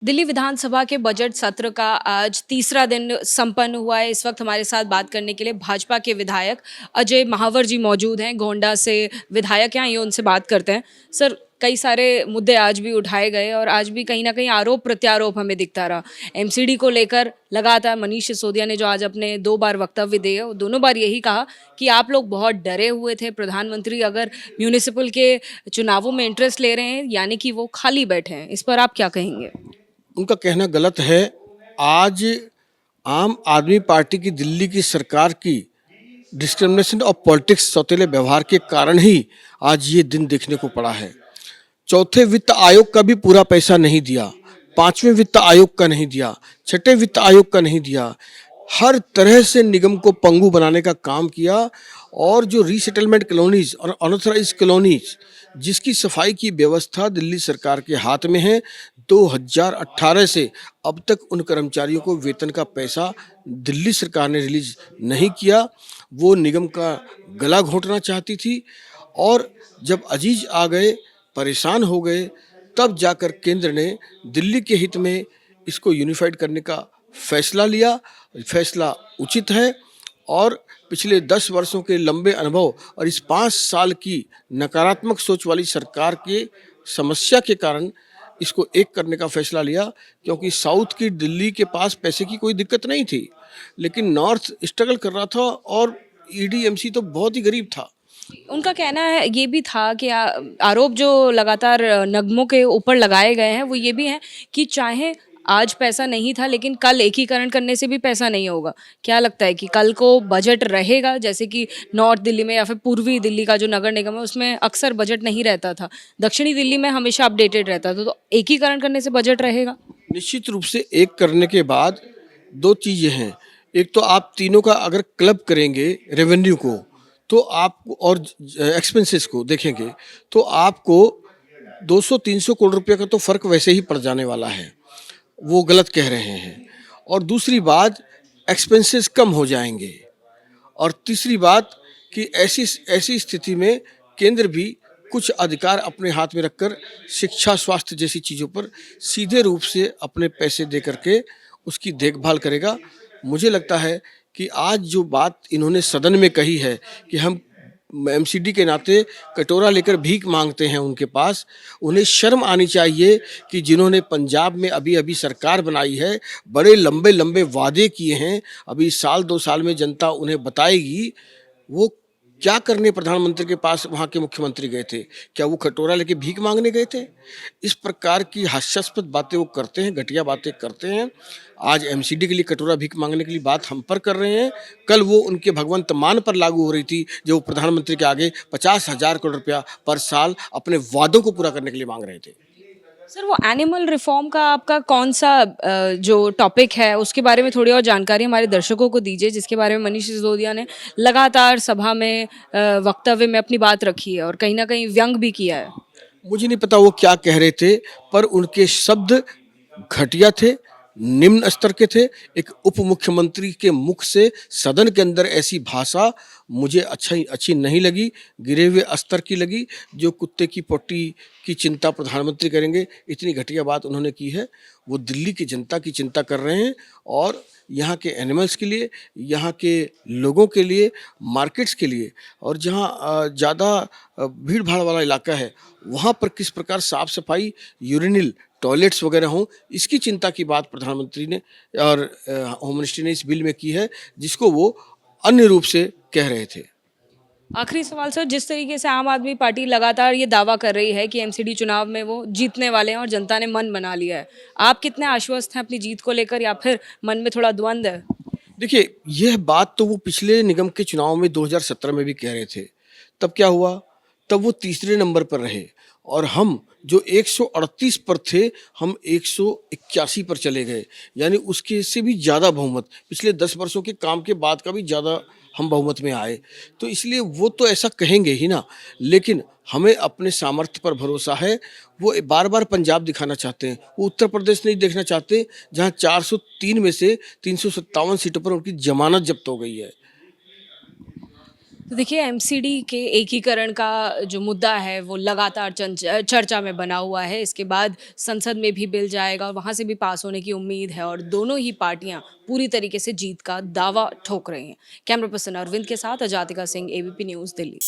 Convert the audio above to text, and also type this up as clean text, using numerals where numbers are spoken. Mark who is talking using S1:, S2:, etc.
S1: दिल्ली विधानसभा के बजट सत्र का आज तीसरा दिन संपन्न हुआ है। इस वक्त हमारे साथ बात करने के लिए भाजपा के विधायक अजय महावर जी मौजूद हैं। गोंडा से विधायक हैं, ये उनसे बात करते हैं। सर, कई सारे मुद्दे आज भी उठाए गए और आज भी कहीं ना कहीं आरोप प्रत्यारोप हमें दिखता रहा। एमसीडी को लेकर लगातार मनीष सिसोदिया ने जो आज अपने 2 बार वक्तव्य दिए, वो दोनों बार यही कहा कि आप लोग बहुत डरे हुए थे। प्रधानमंत्री अगर म्यूनिसिपल के चुनावों में इंटरेस्ट ले रहे हैं यानी कि वो खाली बैठे हैं। इस पर आप क्या कहेंगे?
S2: उनका कहना गलत है। आज आम आदमी पार्टी की दिल्ली की सरकार की डिस्क्रिमिनेशन ऑफ पॉलिटिक्स सौतेले व्यवहार के कारण ही आज ये दिन देखने को पड़ा है। चौथे वित्त आयोग का भी पूरा पैसा नहीं दिया, पांचवें वित्त आयोग का नहीं दिया, छठे वित्त आयोग का नहीं दिया। हर तरह से निगम को पंगु बनाने का काम किया और जो रीसेटलमेंट कॉलोनीज और अनऑथराइज्ड कॉलोनीज जिसकी सफाई की व्यवस्था दिल्ली सरकार के हाथ में है, 2018 से अब तक उन कर्मचारियों को वेतन का पैसा दिल्ली सरकार ने रिलीज नहीं किया। वो निगम का गला घोंटना चाहती थी और जब अजीज आ गए, परेशान हो गए, तब जाकर केंद्र ने दिल्ली के हित में इसको यूनिफाइड करने का फैसला लिया। फैसला उचित है और पिछले 10 वर्षों के लंबे अनुभव और इस 5 साल की नकारात्मक सोच वाली सरकार के समस्या के कारण इसको एक करने का फैसला लिया, क्योंकि साउथ की दिल्ली के पास पैसे की कोई दिक्कत नहीं थी, लेकिन नॉर्थ स्ट्रगल कर रहा था और ईडीएमसी तो बहुत ही गरीब था।
S1: उनका कहना है ये भी था कि आरोप जो लगातार नगमों के ऊपर लगाए गए हैं वो ये भी हैं कि चाहे आज पैसा नहीं था लेकिन कल एकीकरण करने से भी पैसा नहीं होगा। क्या लगता है कि कल को बजट रहेगा? जैसे कि नॉर्थ दिल्ली में या फिर पूर्वी दिल्ली का जो नगर निगम है उसमें अक्सर बजट नहीं रहता था, दक्षिणी दिल्ली में हमेशा अपडेटेड रहता था, तो एकीकरण करने से बजट रहेगा?
S2: निश्चित रूप से एक करने के बाद दो चीज़ें हैं। एक तो आप तीनों का अगर क्लब करेंगे रेवेन्यू को, तो आप और एक्सपेंसेस को देखेंगे तो आपको 200-300 करोड़ रुपए का तो फर्क वैसे ही पड़ जाने वाला है। वो गलत कह रहे हैं। और दूसरी बात, एक्सपेंसेस कम हो जाएंगे। और तीसरी बात कि ऐसी ऐसी स्थिति में केंद्र भी कुछ अधिकार अपने हाथ में रखकर शिक्षा, स्वास्थ्य जैसी चीज़ों पर सीधे रूप से अपने पैसे दे करके उसकी देखभाल करेगा। मुझे लगता है कि आज जो बात इन्होंने सदन में कही है कि हम एमसीडी के नाते कटोरा लेकर भीख मांगते हैं उनके पास, उन्हें शर्म आनी चाहिए कि जिन्होंने पंजाब में अभी अभी सरकार बनाई है, बड़े लंबे लंबे वादे किए हैं, अभी साल 2 साल में जनता उन्हें बताएगी वो क्या करने प्रधानमंत्री के पास वहाँ के मुख्यमंत्री गए थे। क्या वो कटोरा लेके भीख मांगने गए थे? इस प्रकार की हास्यास्पद बातें वो करते हैं, घटिया बातें करते हैं। आज एमसीडी के लिए कटोरा भीख मांगने के लिए बात हम पर कर रहे हैं, कल वो उनके भगवंत मान पर लागू हो रही थी जो वो प्रधानमंत्री के आगे 50,000 करोड़ रुपया पर साल अपने वादों को पूरा करने के लिए मांग रहे थे।
S1: सर, वो एनिमल रिफॉर्म का आपका कौन सा जो टॉपिक है उसके बारे में थोड़ी और जानकारी हमारे दर्शकों को दीजिए, जिसके बारे में मनीष सिसोदिया ने लगातार सभा में वक्तव्य में अपनी बात रखी है और कहीं ना कहीं व्यंग भी किया है।
S2: मुझे नहीं पता वो क्या कह रहे थे, पर उनके शब्द घटिया थे, निम्न स्तर के थे। एक उप मुख्यमंत्री के मुख से सदन के अंदर ऐसी भाषा मुझे अच्छी नहीं लगी, गिरे हुए स्तर की लगी। जो कुत्ते की पोटी की चिंता प्रधानमंत्री करेंगे, इतनी घटिया बात उन्होंने की है। वो दिल्ली की जनता की चिंता कर रहे हैं और यहाँ के एनिमल्स के लिए, यहाँ के लोगों के लिए, मार्केट्स के लिए, और जहाँ ज़्यादा भीड़ भाड़ वाला इलाका है वहाँ पर किस प्रकार साफ सफाई, यूरिनल टॉयलेट्स वगैरह हों, इसकी चिंता की बात प्रधानमंत्री ने और होम मिनिस्ट्री ने इस बिल में की है, जिसको वो अन्य रूप से कह रहे थे।
S1: आखिरी सवाल सर, जिस तरीके से आम आदमी पार्टी लगातार ये दावा कर रही है कि एमसीडी चुनाव में वो जीतने वाले हैं और जनता ने मन बना लिया है, आप कितने आश्वस्त हैं अपनी जीत को लेकर या फिर मन में थोड़ा द्वंद है?
S2: देखिए, यह बात तो वो पिछले निगम के चुनाव में 2017 में भी कह रहे थे। तब क्या हुआ? तब वो तीसरे नंबर पर रहे और हम जो 138 पर थे, हम 181 पर चले गए। यानी उसके से भी ज़्यादा बहुमत, पिछले 10 वर्षों के काम के बाद का भी ज़्यादा हम बहुमत में आए। तो इसलिए वो तो ऐसा कहेंगे ही ना, लेकिन हमें अपने सामर्थ्य पर भरोसा है। वो बार बार पंजाब दिखाना चाहते हैं, वो उत्तर प्रदेश नहीं देखना चाहते, जहाँ 403 में से 357 सीटों पर उनकी जमानत जब्त हो गई है।
S1: तो देखिए एमसीडी के एकीकरण का जो मुद्दा है वो लगातार चर्चा में बना हुआ है। इसके बाद संसद में भी बिल जाएगा और वहाँ से भी पास होने की उम्मीद है और दोनों ही पार्टियां पूरी तरीके से जीत का दावा ठोक रही हैं। कैमरा पर्सन अरविंद के साथ अजातिका सिंह, एबीपी न्यूज़, दिल्ली।